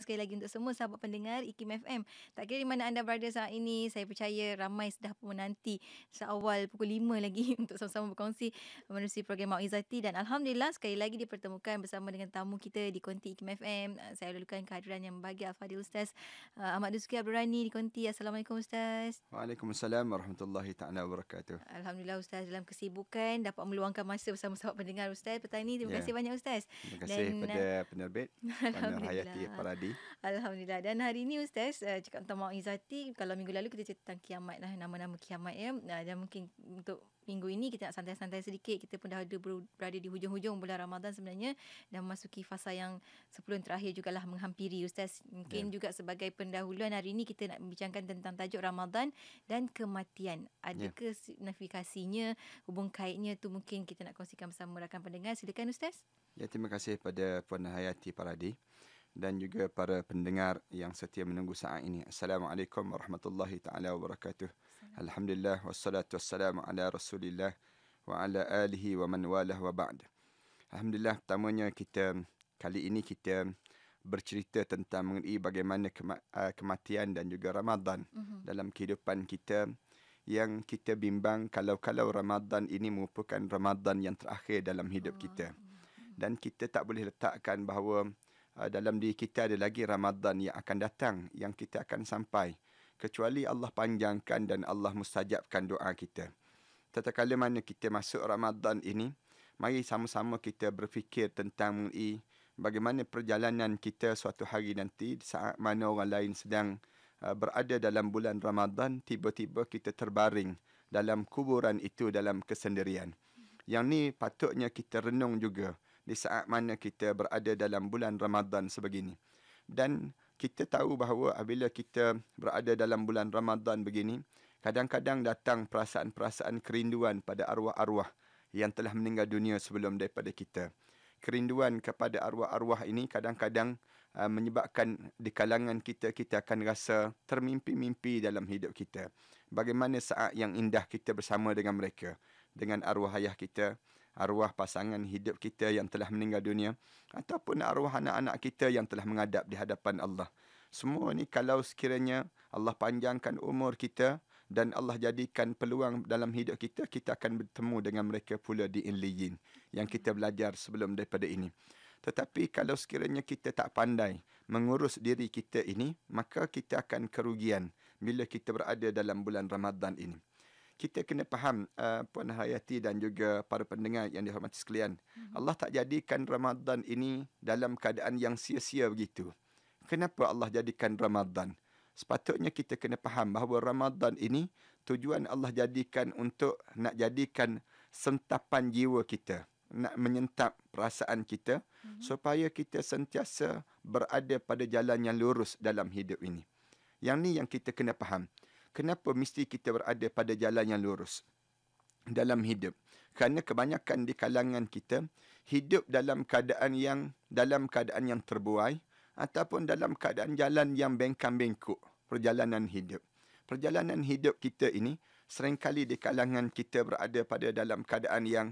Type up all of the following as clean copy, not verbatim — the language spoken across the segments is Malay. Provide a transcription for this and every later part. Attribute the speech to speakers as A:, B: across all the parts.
A: sekali lagi untuk semua sahabat pendengar IKIM FM. Tak kira di mana anda berada saat ini, saya percaya ramai sudah pun menanti seawal pukul 5 lagi untuk sama-sama berkongsi menerusi program Mauizati, dan alhamdulillah sekali lagi dipertemukan bersama dengan tamu kita di konti IKIM FM. Saya lalukan kehadiran yang bahagia Al-Fadhil Ustaz Ahmad Dusuki Abdul Rani di konti. Assalamualaikum Ustaz.
B: Waalaikumsalam warahmatullahi taala wabarakatuh.
A: Alhamdulillah Ustaz, dalam kesibukan dapat meluangkan masa bersama sahabat pendengar Ustaz petang ini. Terima kasih banyak Ustaz.
B: Terima kasih kepada penerbit Puan Hayati Paradi.
A: Alhamdulillah. Dan hari ini Ustaz cakap tentang Mauizati. Kalau minggu lalu kita cerita tentang kiamat lah, nama-nama kiamat ya. Dan mungkin untuk minggu ini kita nak santai-santai sedikit. Kita pun dah ada berada di hujung-hujung bulan Ramadan sebenarnya, dan memasuki fasa yang 10 terakhir jugalah menghampiri Ustaz. Mungkin juga sebagai pendahuluan, hari ini kita nak membincangkan tentang tajuk Ramadan dan kematian. Adakah signifikasinya, hubung kaitnya tu mungkin kita nak kongsikan bersama rakan pendengar. Silakan Ustaz.
B: Ya, terima kasih pada Puan Hayati Paradi dan juga para pendengar yang setia menunggu saat ini. Assalamualaikum warahmatullahi taala wabarakatuh. Alhamdulillah wassalatu wassalamu ala Rasulillah wa ala alihi wa man walah wa ba'd. Alhamdulillah, pertamanya kali ini kita bercerita tentang mengenai bagaimana kematian dan juga Ramadan dalam kehidupan kita, yang kita bimbang kalau Ramadan ini merupakan Ramadan yang terakhir dalam hidup kita. Dan kita tak boleh letakkan bahawa dalam diri kita ada lagi Ramadan yang akan datang, yang kita akan sampai, kecuali Allah panjangkan dan Allah mustajabkan doa kita. Tatkala mana kita masuk Ramadan ini, mari sama-sama kita berfikir tentang mengenai bagaimana perjalanan kita suatu hari nanti, saat mana orang lain sedang berada dalam bulan Ramadan, tiba-tiba kita terbaring dalam kuburan itu dalam kesendirian. Yang ni patutnya kita renung juga di saat mana kita berada dalam bulan Ramadan sebegini. Dan kita tahu bahawa apabila kita berada dalam bulan Ramadan begini, kadang-kadang datang perasaan-perasaan kerinduan pada arwah-arwah yang telah meninggal dunia sebelum daripada kita. Kerinduan kepada arwah-arwah ini kadang-kadang menyebabkan di kalangan kita akan rasa termimpi-mimpi dalam hidup kita. Bagaimana saat yang indah kita bersama dengan mereka, dengan arwah ayah kita, arwah pasangan hidup kita yang telah meninggal dunia, ataupun arwah anak-anak kita yang telah menghadap di hadapan Allah. Semua ni kalau sekiranya Allah panjangkan umur kita dan Allah jadikan peluang dalam hidup kita, kita akan bertemu dengan mereka pula di Illiyin yang kita belajar sebelum daripada ini. Tetapi kalau sekiranya kita tak pandai mengurus diri kita ini, maka kita akan kerugian bila kita berada dalam bulan Ramadan ini. Kita kena faham, Puan Hayati dan juga para pendengar yang dihormati sekalian, Allah tak jadikan Ramadan ini dalam keadaan yang sia-sia begitu. Kenapa Allah jadikan Ramadan? Sepatutnya kita kena faham bahawa Ramadan ini tujuan Allah jadikan untuk nak jadikan sentapan jiwa kita, nak menyentap perasaan kita, supaya kita sentiasa berada pada jalan yang lurus dalam hidup ini. Yang ni yang kita kena faham. Kenapa mesti kita berada pada jalan yang lurus dalam hidup? Kerana kebanyakan di kalangan kita hidup dalam keadaan yang terbuai, ataupun dalam keadaan jalan yang bengkang-bengkok, perjalanan hidup. Perjalanan hidup kita ini seringkali di kalangan kita berada pada dalam keadaan yang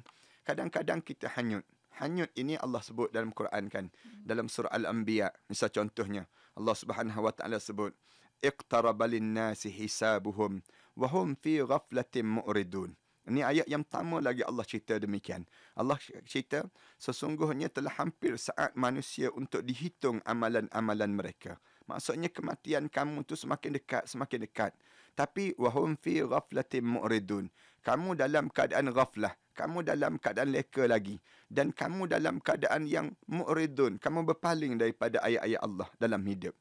B: kadang-kadang kita hanyut. Hanyut ini Allah sebut dalam Quran kan, dalam surah Al-Anbiya. Misal contohnya Allah Subhanahu wa taala sebut, iqtaraba lin-nasi hisabuhum wa hum fi ghaflatin mu'ridun. Ini ayat yang pertama lagi Allah cerita demikian. Allah cerita sesungguhnya telah hampir saat manusia untuk dihitung amalan-amalan mereka. Maksudnya kematian kamu tu semakin dekat. Tapi wahum fi ghaflatin mu'ridun. Kamu dalam keadaan ghaflah, kamu dalam keadaan leka lagi, dan kamu dalam keadaan yang mu'ridun, kamu berpaling daripada ayat-ayat Allah dalam hidup.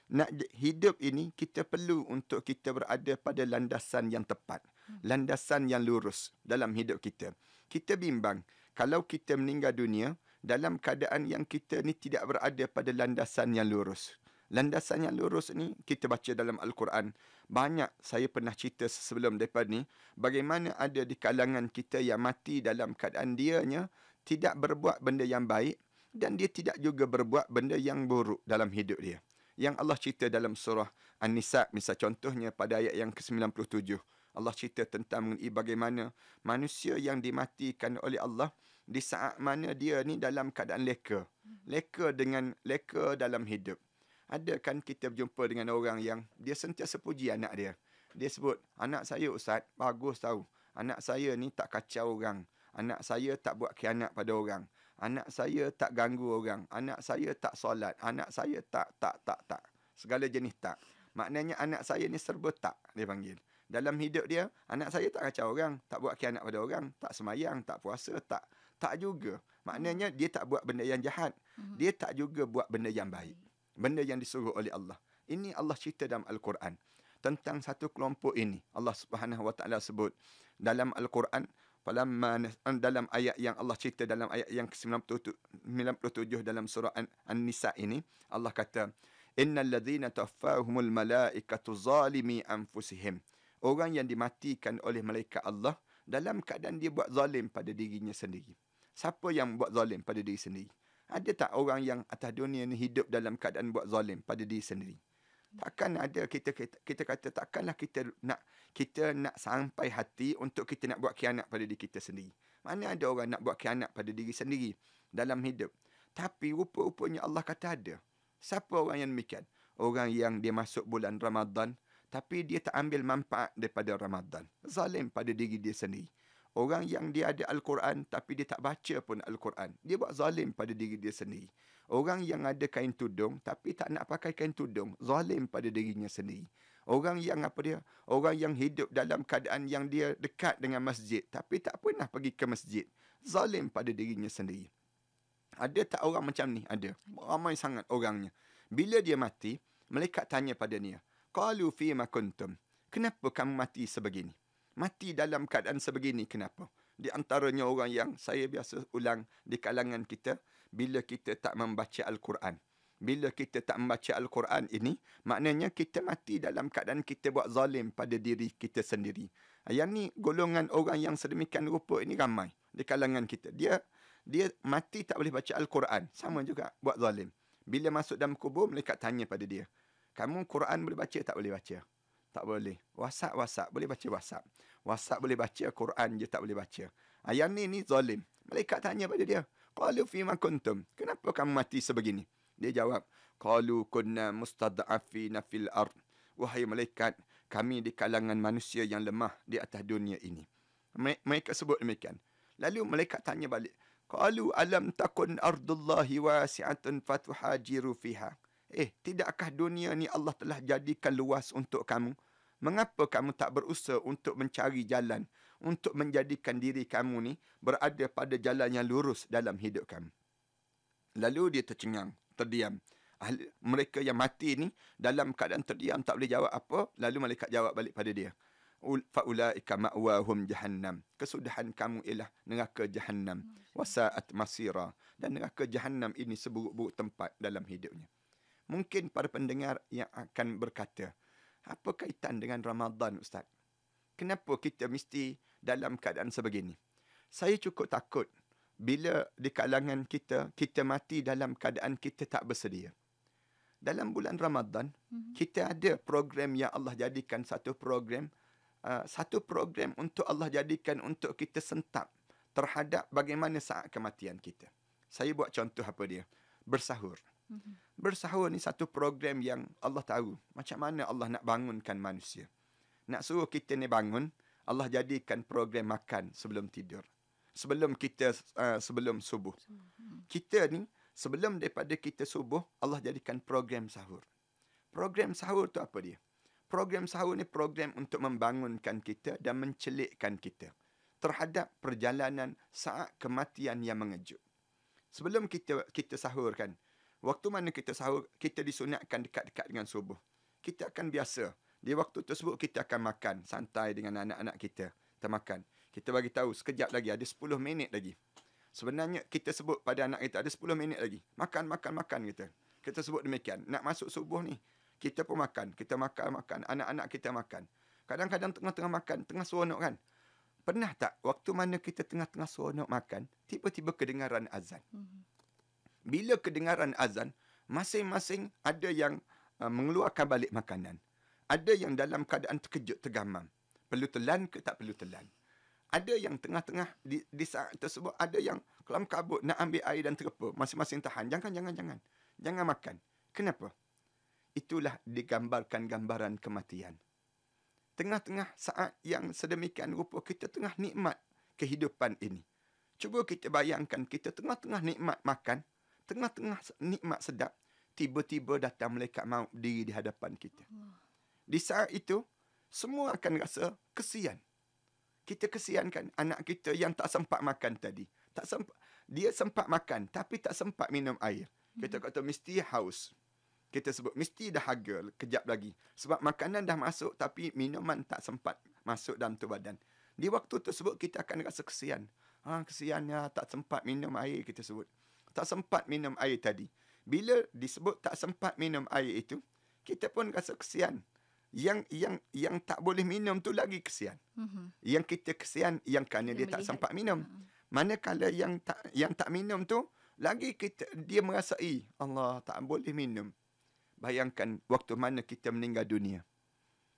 B: Nak hidup ini kita perlu untuk kita berada pada landasan yang tepat, landasan yang lurus dalam hidup kita. Kita bimbang kalau kita meninggal dunia dalam keadaan yang kita ni tidak berada pada landasan yang lurus. Landasan yang lurus ni kita baca dalam Al-Quran. Banyak saya pernah cerita sebelum daripada ni, bagaimana ada di kalangan kita yang mati dalam keadaan dianya tidak berbuat benda yang baik, dan dia tidak juga berbuat benda yang buruk dalam hidup dia. Yang Allah cerita dalam surah An-Nisa, misal contohnya pada ayat yang ke-97. Allah cerita tentang mengenai bagaimana manusia yang dimatikan oleh Allah di saat mana dia ni dalam keadaan leka. Leka dalam hidup. Ada kan kita berjumpa dengan orang yang dia sentiasa puji anak dia. Dia sebut, anak saya Ustaz, bagus tahu. Anak saya ni tak kacau orang. Anak saya tak buat khianat pada orang. Anak saya tak ganggu orang. Anak saya tak solat. Anak saya tak. Segala jenis tak. Maknanya anak saya ni serba tak, dia panggil. Dalam hidup dia, anak saya tak kacau orang. Tak buat khianat pada orang. Tak semayang, tak puasa, tak juga. Maknanya dia tak buat benda yang jahat. Dia tak juga buat benda yang baik. Benda yang disuruh oleh Allah. Ini Allah cerita dalam Al-Quran. Tentang satu kelompok ini. Allah Subhanahu Wa Taala sebut dalam Al-Quran. Dalam ayat yang Allah cerita dalam ayat yang ke-97 dalam surah An-Nisa ini. Allah kata. Innal ladhina tawaffahumul malaikatu zalimi anfusihim. Orang yang dimatikan oleh malaikat Allah. Dalam keadaan dia buat zalim pada dirinya sendiri. Siapa yang buat zalim pada diri sendiri? Ada tak orang yang atas dunia ni hidup dalam keadaan buat zalim pada diri sendiri? Takkan ada kita kata takkanlah kita nak sampai hati untuk kita nak buat khianat pada diri kita sendiri. Mana ada orang nak buat khianat pada diri sendiri dalam hidup? Tapi rupa-rupanya Allah kata ada. Siapa orang yang demikian? Orang yang dia masuk bulan Ramadan tapi dia tak ambil manfaat daripada Ramadan. Zalim pada diri dia sendiri. Orang yang dia ada Al-Quran tapi dia tak baca pun Al-Quran. Dia buat zalim pada diri dia sendiri. Orang yang ada kain tudung tapi tak nak pakai kain tudung. Zalim pada dirinya sendiri. Orang yang apa dia? Orang yang hidup dalam keadaan yang dia dekat dengan masjid tapi tak pernah pergi ke masjid. Zalim pada dirinya sendiri. Ada tak orang macam ni? Ada. Ramai sangat orangnya. Bila dia mati, malaikat tanya pada dia. Qalu fima kuntum. Kenapa kamu mati sebegini? Mati dalam keadaan sebegini, kenapa? Di antaranya orang yang saya biasa ulang di kalangan kita, bila kita tak membaca Al-Quran. Bila kita tak membaca Al-Quran ini, maknanya kita mati dalam keadaan kita buat zalim pada diri kita sendiri. Yang ni golongan orang yang sedemikian rupa ini ramai di kalangan kita. Dia mati tak boleh baca Al-Quran. Sama juga buat zalim. Bila masuk dalam kubur, malaikat tanya pada dia. Kamu Quran boleh baca tak boleh baca? Tak boleh. WhatsApp. Boleh baca WhatsApp. WhatsApp boleh baca, Quran je tak boleh baca. Yang ni zalim. Malaikat tanya pada dia. Qalu fima kuntum. Kenapa kamu mati sebegini? Dia jawab. Qalu kunna mustad'afina fil ard. Wahai malaikat, kami di kalangan manusia yang lemah di atas dunia ini. Mereka sebut demikian. Lalu malaikat tanya balik. Qalu alam takun ardullahi wasi'atun fatuhajiru fiha. Tidakkah dunia ni Allah telah jadikan luas untuk kamu? Mengapa kamu tak berusaha untuk mencari jalan, untuk menjadikan diri kamu ni berada pada jalan yang lurus dalam hidup kamu? Lalu dia tercengang, terdiam. Mereka yang mati ni dalam keadaan terdiam tak boleh jawab apa. Lalu malaikat jawab balik pada dia. Faulaika ma'wahum jahannam. Kesudahan kamu ialah neraka jahannam. Wasa'at masira. Dan neraka jahannam ini seburuk-buruk tempat dalam hidupnya. Mungkin para pendengar yang akan berkata, apa kaitan dengan Ramadan, Ustaz? Kenapa kita mesti dalam keadaan sebegini? Saya cukup takut bila di kalangan kita mati dalam keadaan kita tak bersedia. Dalam bulan Ramadan, kita ada program yang Allah jadikan satu program untuk Allah jadikan untuk kita sentap terhadap bagaimana saat kematian kita. Saya buat contoh apa dia? Bersahur. Bersahur ni satu program yang Allah tahu macam mana Allah nak bangunkan manusia. Nak suruh kita ni bangun, Allah jadikan program makan sebelum tidur. Sebelum subuh. Kita ni sebelum daripada kita subuh, Allah jadikan program sahur. Program sahur tu apa dia? Program sahur ni program untuk membangunkan kita dan mencelikkan kita terhadap perjalanan saat kematian yang mengejut. Sebelum kita sahur kan, waktu mana kita sahur, kita disunatkan dekat-dekat dengan subuh. Kita akan biasa. Di waktu tersebut, kita akan makan santai dengan anak-anak kita. Kita makan. Kita bagi tahu sekejap lagi, ada 10 minit lagi. Sebenarnya, kita sebut pada anak kita, ada 10 minit lagi. Makan kita. Kita sebut demikian. Nak masuk subuh ni, kita pun makan. Kita makan. Anak-anak kita makan. Kadang-kadang tengah-tengah makan, tengah seronok kan. Pernah tak, waktu mana kita tengah-tengah seronok makan, tiba-tiba kedengaran azan. Bila kedengaran azan, masing-masing ada yang mengeluarkan balik makanan. Ada yang dalam keadaan terkejut, tergamam. Perlu telan ke tak perlu telan. Ada yang tengah-tengah di saat tersebut, ada yang kelam kabut nak ambil air dan terpa. Masing-masing tahan. Jangan. Jangan makan. Kenapa? itulah digambarkan gambaran kematian. Tengah-tengah saat yang sedemikian rupa kita tengah nikmat kehidupan ini. Cuba kita bayangkan kita tengah-tengah nikmat makan, tengah-tengah nikmat sedap, tiba-tiba datang malaikat maut berdiri di hadapan kita. Di saat itu, semua akan rasa kesian. Kita kesiankan anak kita yang tak sempat makan tadi. Dia sempat makan tapi tak sempat minum air. Kita kata mesti haus. Kita sebut mesti dahaga kejap lagi. Sebab makanan dah masuk tapi minuman tak sempat masuk dalam tu badan. Di waktu tersebut kita akan rasa kesian. Kesiannya tak sempat minum air, kita sebut. Tak sempat minum air tadi. Bila disebut tak sempat minum air itu, kita pun rasa kesian. Yang tak boleh minum tu lagi kesian. Yang kita kesian yang kerana dia tak sempat minum. Manakala yang tak minum tu, lagi dia merasai Allah tak boleh minum. Bayangkan waktu mana kita meninggal dunia.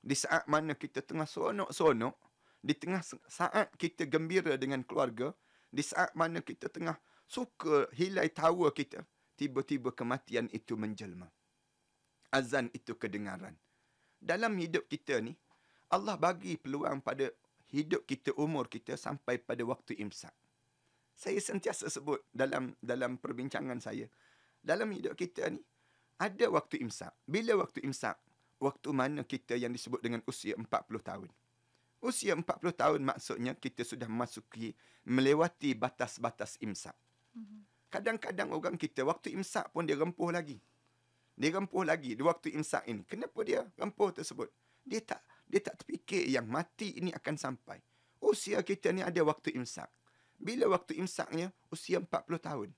B: Di saat mana kita tengah seronok-seronok, di tengah saat kita gembira dengan keluarga, di saat mana kita tengah suka hilai tawa kita, tiba-tiba kematian itu menjelma. Azan itu kedengaran. Dalam hidup kita ni, Allah bagi peluang pada hidup kita, umur kita sampai pada waktu imsak. Saya sentiasa sebut dalam perbincangan saya, dalam hidup kita ni, ada waktu imsak. Bila waktu imsak? Waktu mana kita yang disebut dengan usia 40 tahun. Usia 40 tahun maksudnya kita sudah melewati batas-batas imsak. Kadang-kadang orang kita waktu imsak pun dia rempuh lagi. Dia rempuh lagi di waktu imsak ini. Kenapa dia rempuh tersebut? Dia tak terfikir yang mati ini akan sampai. Usia kita ni ada waktu imsak. Bila waktu imsaknya? Usia 40 tahun.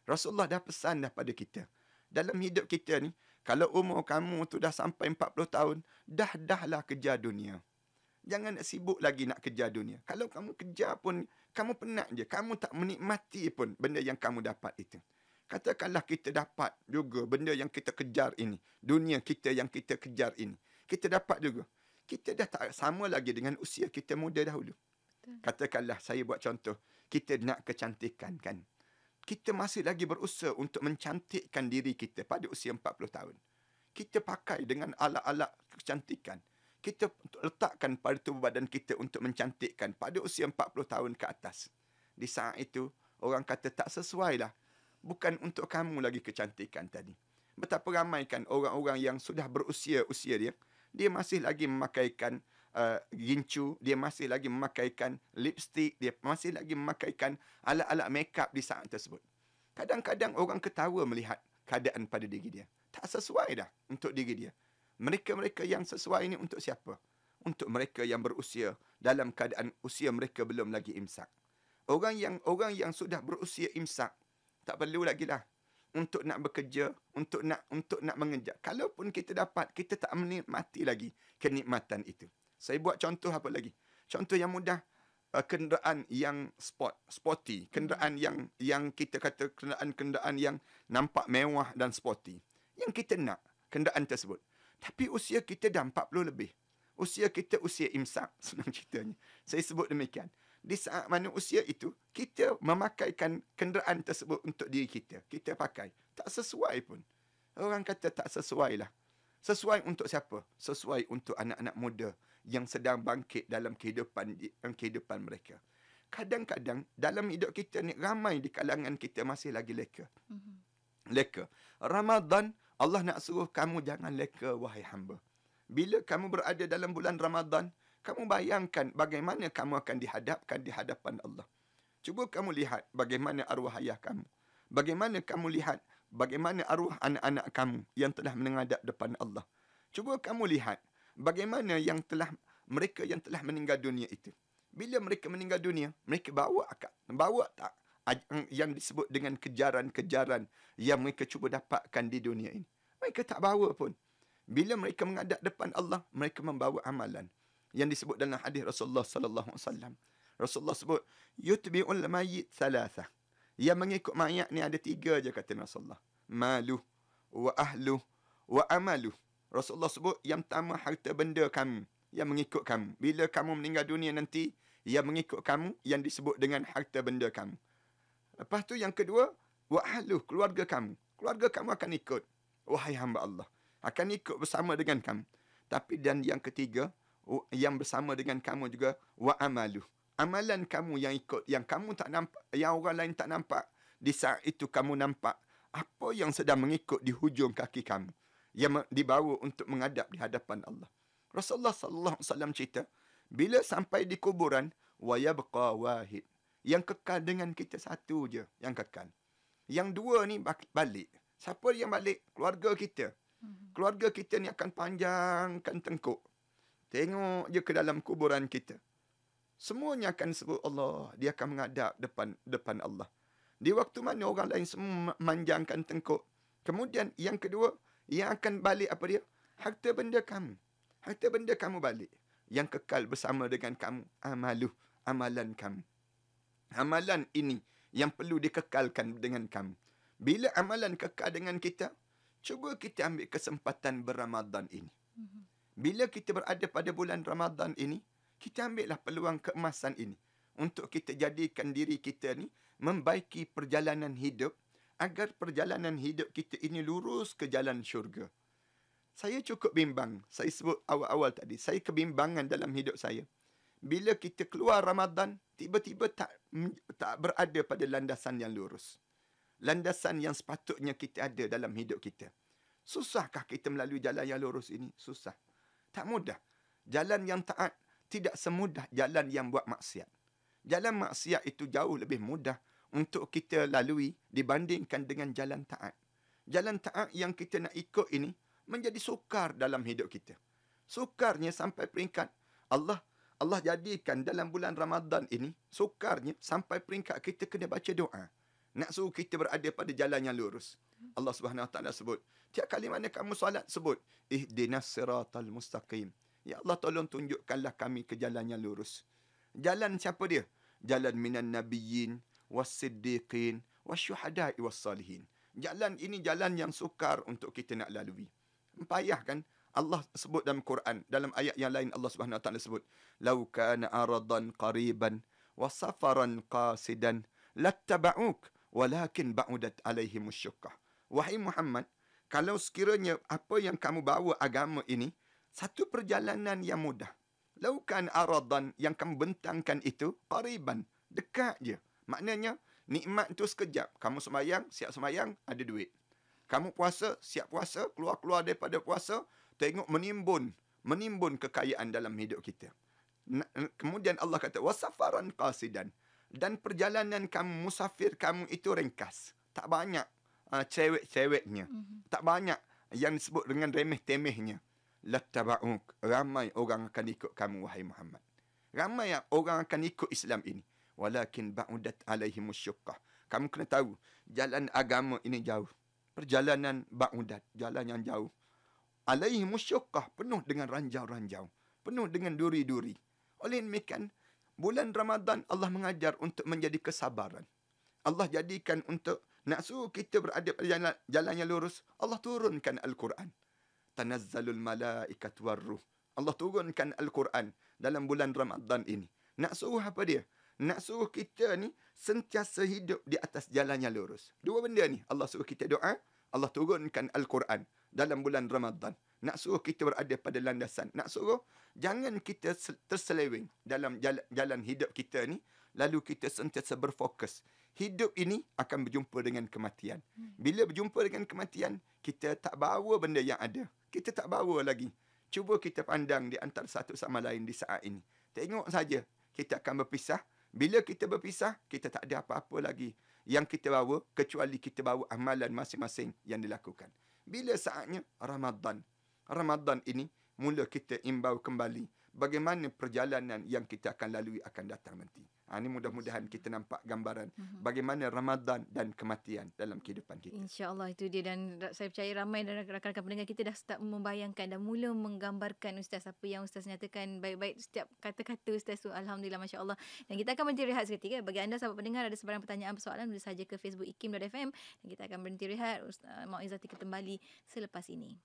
B: Rasulullah dah pesan dah pada kita. Dalam hidup kita ni, kalau umur kamu tu dah sampai 40 tahun, dahlah kejar dunia. Jangan nak sibuk lagi nak kejar dunia. Kalau kamu kejar pun, kamu penat je. Kamu tak menikmati pun benda yang kamu dapat itu. Katakanlah kita dapat juga benda yang kita kejar ini. Dunia kita yang kita kejar ini. Kita dapat juga. Kita dah tak sama lagi dengan usia kita muda dahulu. Katakanlah saya buat contoh. Kita nak kecantikan kan. Kita masih lagi berusaha untuk mencantikkan diri kita pada usia 40 tahun. Kita pakai dengan alat-alat kecantikan. Kita letakkan pada tubuh badan kita untuk mencantikkan pada usia 40 tahun ke atas. Di saat itu, orang kata tak sesuai lah. Bukan untuk kamu lagi kecantikan tadi. Betapa ramai kan orang-orang yang sudah berusia dia, dia masih lagi memakaikan gincu, dia masih lagi memakaikan lipstick, dia masih lagi memakaikan alat-alat makeup di saat tersebut. Kadang-kadang orang ketawa melihat keadaan pada diri dia. Tak sesuai dah untuk diri dia. Mereka-mereka yang sesuai ini untuk siapa? Untuk mereka yang berusia dalam keadaan usia mereka belum lagi imsak. Orang yang sudah berusia imsak, tak perlu lagi lah untuk nak bekerja, untuk nak mengejar. Kalaupun kita dapat, kita tak menikmati lagi kenikmatan itu. Saya buat contoh apa lagi? Contoh yang mudah, kenderaan yang sporty, kenderaan yang kita kata kenderaan yang nampak mewah dan sporty. Yang kita nak kenderaan tersebut. Tapi usia kita dah 40 lebih. Usia kita usia imsak, senang ceritanya. Saya sebut demikian. Di saat mana usia itu, kita memakaikan kenderaan tersebut untuk diri kita. Kita pakai. Tak sesuai pun. Orang kata tak sesuai lah. Sesuai untuk siapa? Sesuai untuk anak-anak muda yang sedang bangkit dalam kehidupan mereka. Kadang-kadang dalam hidup kita ni, ramai di kalangan kita masih lagi leka. Leka. Ramadan, Allah nak suruh kamu jangan leka, wahai hamba. Bila kamu berada dalam bulan Ramadan, kamu bayangkan bagaimana kamu akan dihadapkan di hadapan Allah. Cuba kamu lihat bagaimana arwah ayah kamu. Bagaimana kamu lihat bagaimana arwah anak-anak kamu yang telah menghadap depan Allah. Cuba kamu lihat bagaimana mereka yang telah meninggal dunia itu. Bila mereka meninggal dunia, mereka bawa tak yang disebut dengan kejaran-kejaran yang mereka cuba dapatkan di dunia ini. Mereka tak bawa pun. Bila mereka menghadap depan Allah, mereka membawa amalan yang disebut dalam hadis Rasulullah sallallahu alaihi wasallam. Rasulullah sebut yutbi'ul mayyit thalathah. Yang mengikut mayat ni ada 3 je kata Rasulullah. Maluh wa ahluh wa amaluh. Rasulullah sebut yang pertama harta benda kamu yang mengikut kamu. Bila kamu meninggal dunia nanti, yang mengikut kamu yang disebut dengan harta benda kamu. Lepas tu yang kedua, wa ahluh, keluarga kamu. Keluarga kamu akan ikut. Wahai hamba Allah, akan ikut bersama dengan kamu. Tapi dan yang ketiga, yang bersama dengan kamu juga wa amalu. Amalan kamu yang ikut, yang kamu tak nampak, yang orang lain tak nampak, di saat itu kamu nampak apa yang sedang mengikut di hujung kaki kamu, yang dibawa untuk menghadap di hadapan Allah. Rasulullah sallallahu alaihi wasallam cerita, bila sampai di kuburan, wa yabqa wahid. Yang kekal dengan kita satu je yang kekal. Yang dua ni balik. Siapa yang balik? Keluarga kita. Keluarga kita ni akan panjangkan tengkuk. Tengok je ke dalam kuburan kita. Semuanya akan sebut Allah. Dia akan menghadap depan Allah. Di waktu mana orang lain semua memanjangkan tengkuk. Kemudian yang kedua, yang akan balik apa dia? Harta benda kamu. Harta benda kamu balik. Yang kekal bersama dengan kamu, amalan kamu. Amalan ini yang perlu dikekalkan dengan kamu. Bila amalan kekal dengan kita, cuba kita ambil kesempatan berRamadan ini. Bila kita berada pada bulan Ramadan ini, kita ambillah peluang keemasan ini untuk kita jadikan diri kita ni membaiki perjalanan hidup agar perjalanan hidup kita ini lurus ke jalan syurga. Saya cukup bimbang. Saya sebut awal-awal tadi, saya kebimbangan dalam hidup saya. Bila kita keluar Ramadan, tiba-tiba tak berada pada landasan yang lurus. Landasan yang sepatutnya kita ada dalam hidup kita. Susahkah kita melalui jalan yang lurus ini? Susah. Tak mudah. Jalan yang taat tidak semudah jalan yang buat maksiat. Jalan maksiat itu jauh lebih mudah untuk kita lalui dibandingkan dengan jalan taat. Jalan taat yang kita nak ikut ini menjadi sukar dalam hidup kita. Sukarnya sampai peringkat Allah jadikan dalam bulan Ramadan ini, sukarnya sampai peringkat kita kena baca doa. Nak suruh kita berada pada jalan yang lurus. Allah Subhanahu Wa Taala sebut, tiap kali mana kamu solat sebut, ihdinas siratal mustaqim. Ya Allah, tolong tunjukkanlah kami ke jalan yang lurus. Jalan siapa dia? Jalan minan nabiyyin, was-siddiqin, wasyuhada'i was-salihin. Jalan ini jalan yang sukar untuk kita nak lalui. Payah kan? Allah sebut dalam Quran, dalam ayat yang lain Allah Subhanahu Wa Taala sebut, "Lau kana aradan qariban wa safaran qasidan lattaba'uk walakin ba'udat alaihim asy-syuqqah." Wahai Muhammad, kalau sekiranya apa yang kamu bawa agama ini satu perjalanan yang mudah. Lau kana aradan yang kamu bentangkan itu qariban, dekat je. Maknanya nikmat itu sekejap. Kamu sembahyang, siap sembahyang, ada duit. Kamu puasa, siap puasa, keluar daripada puasa, tengok menimbun kekayaan dalam hidup kita. Kemudian Allah kata wasafaran qasidan, dan perjalanan kamu, musafir kamu itu ringkas, tak banyak cewek-ceweknya, tak banyak yang disebut dengan remeh-temehnya. Lattaba'uk, ramai orang akan ikut kamu wahai Muhammad. Ramai orang akan ikut Islam ini. Walakin ba'udat alaihimus syuqqah. Kamu kena tahu jalan agama ini jauh. Perjalanan ba'udat, jalan yang jauh. Alaihimus syuqqah, penuh dengan ranjau-ranjau, penuh dengan duri-duri. Oleh demikian, bulan Ramadan Allah mengajar untuk menjadi kesabaran. Allah jadikan untuk nak suruh kita berada pada jalan yang lurus. Allah turunkan Al-Quran. Tanazzalul malaikatu warruh. Allah turunkan Al-Quran dalam bulan Ramadan ini. Nak suruh apa dia? Nak suruh kita ni sentiasa hidup di atas jalan yang lurus. Dua benda ni. Allah suruh kita doa. Allah turunkan Al-Quran dalam bulan Ramadan. Nak suruh kita berada pada landasan. Nak suruh jangan kita terseleweng dalam jalan hidup kita ni. Lalu kita sentiasa berfokus. Hidup ini akan berjumpa dengan kematian. Bila berjumpa dengan kematian, kita tak bawa benda yang ada. Kita tak bawa lagi. Cuba kita pandang di antara satu sama lain di saat ini. Tengok saja, kita akan berpisah. Bila kita berpisah, kita tak ada apa-apa lagi yang kita bawa, kecuali kita bawa amalan masing-masing yang dilakukan. Bila saatnya Ramadan. Ramadan ini, mula kita imbau kembali bagaimana perjalanan yang kita akan lalui akan datang nanti. Ini mudah-mudahan kita nampak gambaran bagaimana Ramadan dan kematian dalam kehidupan kita.
A: InsyaAllah itu dia, dan saya percaya ramai dan rakan-rakan pendengar kita dah start membayangkan dan mula menggambarkan Ustaz apa yang Ustaz nyatakan baik-baik setiap kata-kata Ustaz tu. Alhamdulillah, Masya Allah. Dan kita akan berhenti rehat seketika. Bagi anda sahabat pendengar ada sebarang pertanyaan persoalan boleh saja ke Facebook ikim.fm dan kita akan berhenti rehat. Mak Izzati kembali selepas ini.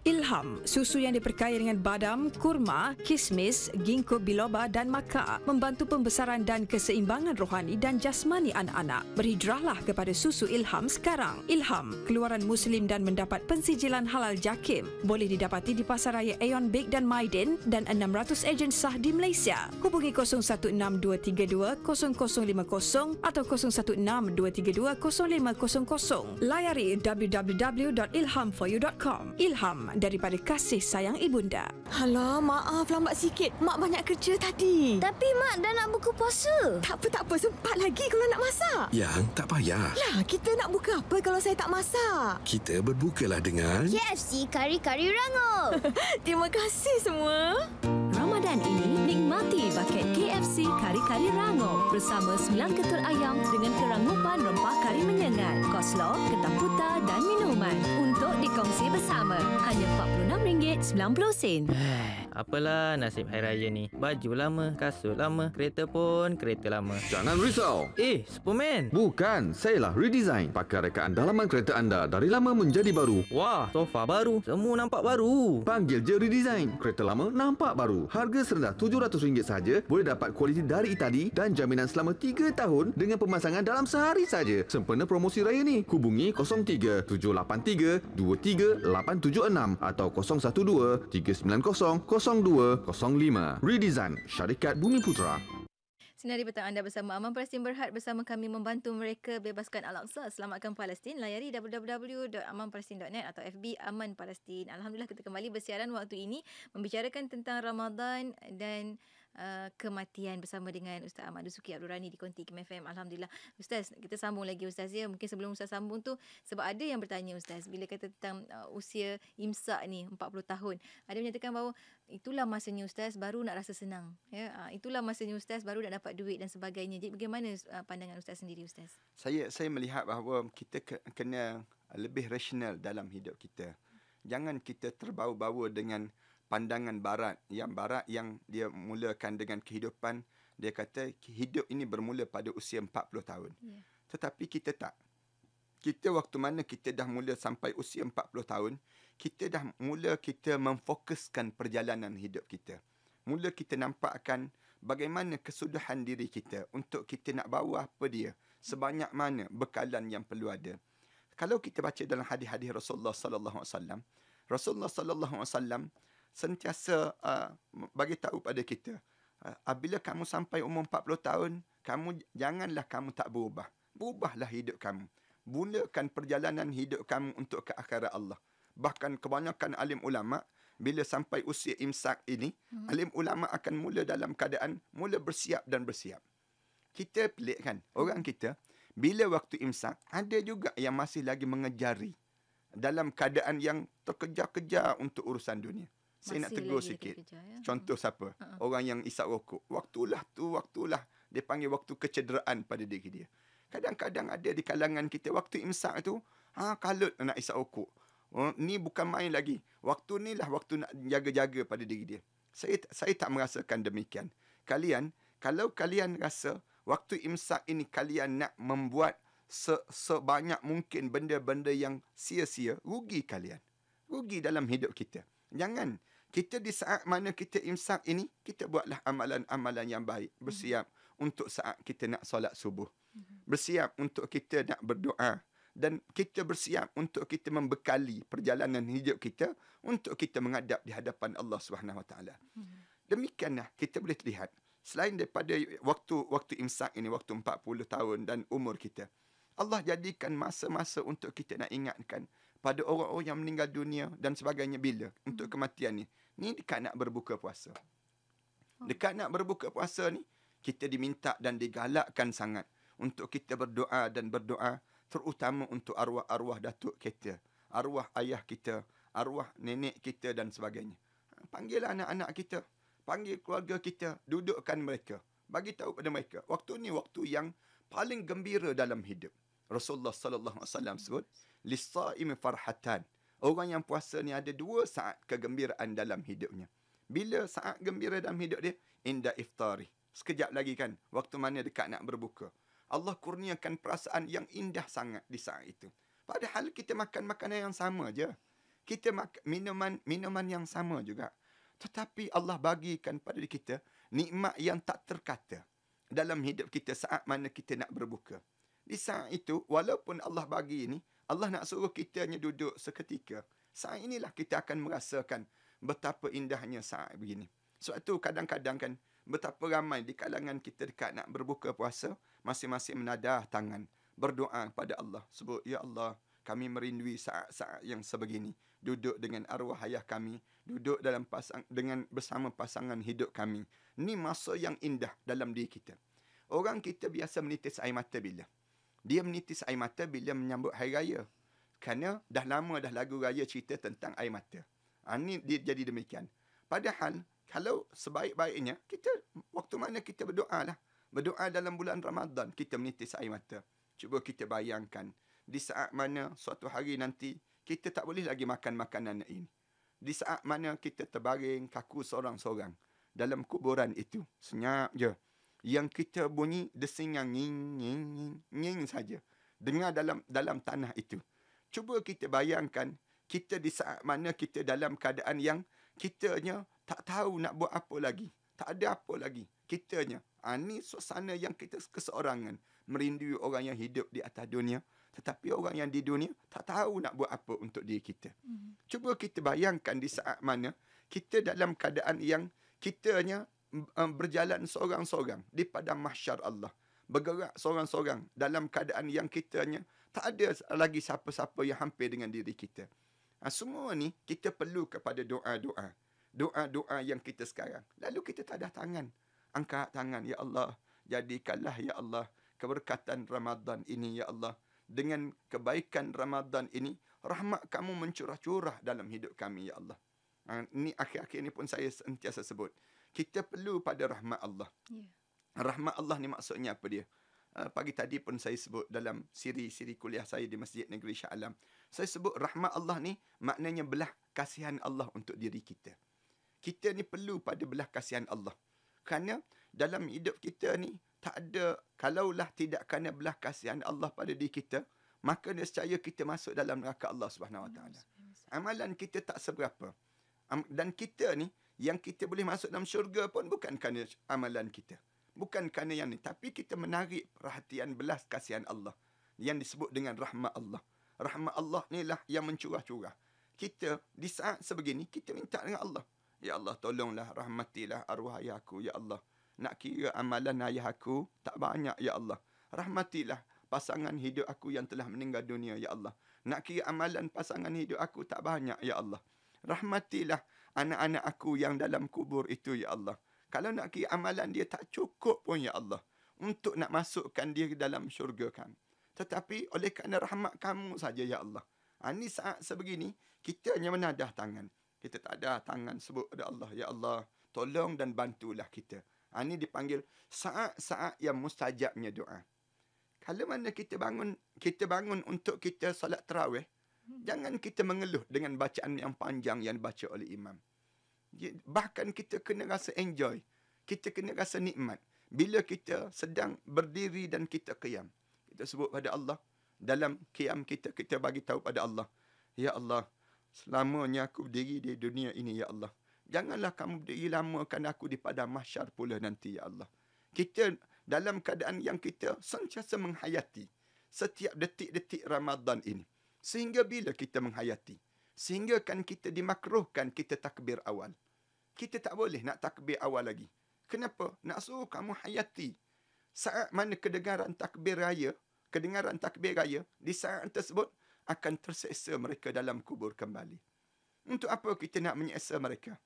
C: Ilham, susu yang diperkaya dengan badam, kurma, kismis, ginkgo biloba dan maca membantu pembesaran dan keseimbangan rohani dan jasmani anak-anak. Berhijrahlah kepada susu Ilham sekarang. Ilham, keluaran Muslim dan mendapat pensijilan halal JAKIM. Boleh didapati di Pasaraya Aeon Big dan Maidin dan 600 ejen sah di Malaysia. Hubungi 016232 0050 atau 016232 0500. Layari www.ilhamforyou.com. Ilham, daripada kasih sayang ibunda.
D: Alah, maaf lambat sikit. Mak banyak kerja tadi.
E: Tapi Mak dah nak buka puasa.
D: Tak apa. Sempat lagi kalau nak masak.
F: Yang tak payah.
D: Lah, kita nak buka apa kalau saya tak masak?
F: Kita berbukalah dengan
E: KFC kari-kari rangup.
D: Terima kasih semua.
G: Ramadan ini, nikmati baket KFC kari-kari rangup bersama 9 ketul ayam dengan kerangupan rempah kari menyengat, koslo, ketam putih dan minuman untuk dikongsi bersama. Hanya RM46.90.
H: Apalah nasib hari raya ni. Baju lama, kasut lama, kereta pun kereta lama.
I: Jangan risau.
H: Superman.
I: Bukan, sayalah redesign. Pakai rekaan dalaman kereta anda dari lama menjadi baru.
H: Wah, sofa baru. Semua nampak baru.
I: Panggil je redesign. Kereta lama nampak baru. Harga serendah RM700 saja, boleh dapat kualiti dari Itali dan jaminan selama 3 tahun dengan pemasangan dalam sehari saja. Sempena promosi raya ni. Hubungi 03-783-23876 atau 012-390-0205. Redesign, Syarikat Bumi Putra.
A: Sinari petang anda bersama Aman Palestin Berhad. Bersama kami membantu mereka bebaskan Al-Aqsa, selamatkan Palestin. Layari www.amanpalestin.net atau FB Aman Palestin. Alhamdulillah kita kembali bersiaran waktu ini membicarakan tentang Ramadan dan kematian bersama dengan Ustaz Ahmad Dusuki Abdul Rani di Konti Kim FM. Alhamdulillah. Ustaz, kita sambung lagi Ustaz ya. Mungkin sebelum Ustaz sambung tu, sebab ada yang bertanya Ustaz, bila kata tentang usia imsak ni 40 tahun, ada yang menyatakan bahawa itulah masanya Ustaz baru nak rasa senang ya. Itulah masanya Ustaz baru nak dapat duit dan sebagainya. Jadi bagaimana pandangan Ustaz sendiri Ustaz?
B: Saya melihat bahawa kita kena lebih rasional dalam hidup kita. Jangan kita terbawa-bawa dengan pandangan barat yang dia mulakan dengan kehidupan. Dia kata hidup ini bermula pada usia 40 tahun. Yeah. Tetapi kita tak. Kita waktu mana kita dah mula sampai usia 40 tahun, kita dah mula kita memfokuskan perjalanan hidup kita. Mula kita nampakkan bagaimana kesudahan diri kita untuk kita nak bawa apa dia, sebanyak mana bekalan yang perlu ada. Kalau kita baca dalam hadis-hadis Rasulullah sallallahu alaihi wasallam, Rasulullah sallallahu alaihi wasallam sentiasa bagi tahu pada kita, apabila kamu sampai umur 40 tahun, janganlah kamu tak berubah. Berubahlah hidup kamu. Mulakan perjalanan hidup kamu untuk ke akhirat Allah. Bahkan kebanyakan alim ulama, bila sampai usia imsak ini, alim ulama akan mula dalam keadaan mula bersiap dan bersiap. Kita pelik kan, orang kita, bila waktu imsak, ada juga yang masih lagi mengejari dalam keadaan yang terkejar-kejar untuk urusan dunia. Saya nak tegur sikit. Ya? Contoh siapa? Orang yang isap rokok. Waktulah dia panggil waktu kecederaan pada diri dia. Kadang-kadang ada di kalangan kita waktu imsak tu, kalut nak isap rokok. Ni bukan main lagi. Waktu ni lah waktu nak jaga-jaga pada diri dia. Saya tak merasakan demikian. Kalau kalian rasa waktu imsak ini kalian nak membuat sebanyak mungkin benda-benda yang sia-sia, rugi kalian. Rugi dalam hidup kita. Jangan. Kita di saat mana kita imsak ini, kita buatlah amalan-amalan yang baik. Bersiap untuk saat kita nak solat subuh. Bersiap untuk kita nak berdoa. Dan kita bersiap untuk kita membekali perjalanan hidup kita untuk kita menghadap di hadapan Allah SWT. Demikianlah kita boleh lihat. Selain daripada waktu imsak ini, waktu 40 tahun dan umur kita, Allah jadikan masa-masa untuk kita nak ingatkan pada orang-orang yang meninggal dunia dan sebagainya bila untuk kematian ni. Ni dekat nak berbuka puasa. Dekat nak berbuka puasa ni, kita diminta dan digalakkan sangat untuk kita berdoa dan berdoa, terutama untuk arwah-arwah datuk kita, arwah ayah kita, arwah nenek kita dan sebagainya. Panggil anak-anak kita, panggil keluarga kita, dudukkan mereka, bagi tahu pada mereka, waktu ni waktu yang paling gembira dalam hidup. Rasulullah sallallahu alaihi wasallam sebut, lis-saimi farhatan. Orang yang puasa ni ada 2 saat kegembiraan dalam hidupnya. Bila saat gembira dalam hidup dia? Inda iftari. Sekejap lagi kan, waktu mana dekat nak berbuka. Allah kurniakan perasaan yang indah sangat di saat itu. Padahal kita makan makanan yang sama je. Kita minuman yang sama juga. Tetapi Allah bagikan pada kita nikmat yang tak terkata dalam hidup kita saat mana kita nak berbuka. Di saat itu, walaupun Allah bagi ini, Allah nak suruh kita hanya duduk seketika. Saat inilah kita akan merasakan betapa indahnya saat begini. Sebab tu kadang-kadang kan, betapa ramai di kalangan kita dekat nak berbuka puasa, masing-masing menadah tangan, berdoa pada Allah. Sebut, Ya Allah, kami merindui saat-saat yang sebegini. Duduk dengan arwah ayah kami, duduk bersama pasangan hidup kami. Ini masa yang indah dalam diri kita. Orang kita biasa menitis air mata bila? Dia menitis air mata bila menyambut hari raya. Kerana dah lama dah lagu raya cerita tentang air mata. Ini dia jadi demikian. Padahal, kalau sebaik-baiknya, kita waktu mana kita berdoa lah. Berdoa dalam bulan Ramadan, kita menitis air mata. Cuba kita bayangkan, di saat mana suatu hari nanti, kita tak boleh lagi makan makanan ini. Di saat mana kita terbaring kaku seorang-seorang dalam kuburan itu, senyap je. Yang kita bunyi desingan nying saja. Dengar dalam tanah itu. Cuba kita bayangkan, kita di saat mana kita dalam keadaan yang kitanya tak tahu nak buat apa lagi. Tak ada apa lagi. Kitanya. Ini suasana yang kita keseorangan. Merindui orang yang hidup di atas dunia. Tetapi orang yang di dunia tak tahu nak buat apa untuk diri kita. Cuba kita bayangkan di saat mana kita dalam keadaan yang kitanya berjalan seorang-seorang di padang mahsyar Allah. Bergerak seorang-seorang dalam keadaan yang kitanya tak ada lagi siapa-siapa yang hampir dengan diri kita. Semua ni kita perlu kepada doa-doa. Doa-doa yang kita sekarang. Lalu kita tadah tangan. Angkat tangan, Ya Allah. Jadikanlah, Ya Allah, keberkatan Ramadan ini, Ya Allah. Dengan kebaikan Ramadan ini, rahmat kamu mencurah-curah dalam hidup kami, Ya Allah. Ini akhir-akhir ini pun saya sentiasa sebut. Kita perlu pada rahmat Allah. Yeah. Rahmat Allah ni maksudnya apa dia? Pagi tadi pun saya sebut dalam siri kuliah saya di Masjid Negeri Shah Alam. Saya sebut rahmat Allah ni maknanya belah kasihan Allah untuk diri kita. Kita ni perlu pada belah kasihan Allah. Kerana dalam hidup kita ni tak ada, kalaulah tidak kerana belah kasihan Allah pada diri kita, maka nescaya kita masuk dalam neraka Allah Subhanahu Wa Taala. Amalan kita tak seberapa. Dan kita ni, yang kita boleh masuk dalam syurga pun bukan kerana amalan kita. Bukan kerana yang ni. Tapi kita menarik perhatian belas kasihan Allah. Yang disebut dengan rahmat Allah. Rahmat Allah ni lah yang mencurah-curah. Kita, di saat sebegini, kita minta dengan Allah. Ya Allah, tolonglah, rahmatilah arwah ayah aku, Ya Allah. Nak kira amalan ayah aku tak banyak, Ya Allah. Rahmatilah pasangan hidup aku yang telah meninggal dunia, Ya Allah. Nak kira amalan pasangan hidup aku tak banyak, Ya Allah. Rahmatilah anak-anak aku yang dalam kubur itu, Ya Allah. Kalau nak kira amalan dia tak cukup pun, Ya Allah, untuk nak masukkan dia ke dalam syurga kami. Tetapi oleh kerana rahmat kamu saja, Ya Allah. Ini saat sebegini, kita hanya menadah tangan. Kita tak ada tangan sebut kepada Allah, Ya Allah, tolong dan bantulah kita. Ini dipanggil saat-saat yang mustajabnya doa. Kalau mana kita bangun untuk kita salat tarawih, jangan kita mengeluh dengan bacaan yang panjang yang dibaca oleh imam. Bahkan kita kena rasa enjoy. Kita kena rasa nikmat. Bila kita sedang berdiri dan kita qiyam. Kita sebut pada Allah. Dalam qiyam kita bagi tahu pada Allah. Ya Allah, selamanya aku berdiri di dunia ini, Ya Allah. Janganlah kamu berdiri lamakan aku di padang mahsyar pula nanti, Ya Allah. Kita dalam keadaan yang kita sentiasa menghayati setiap detik-detik Ramadan ini. Sehingga bila kita menghayati, sehingga kan kita dimakruhkan kita takbir awal. Kita tak boleh nak takbir awal lagi. Kenapa? Nak suruh kamu hayati. Saat mana kedengaran takbir raya, di saat tersebut akan terseksa mereka dalam kubur kembali. Untuk apa kita nak menyeksa mereka?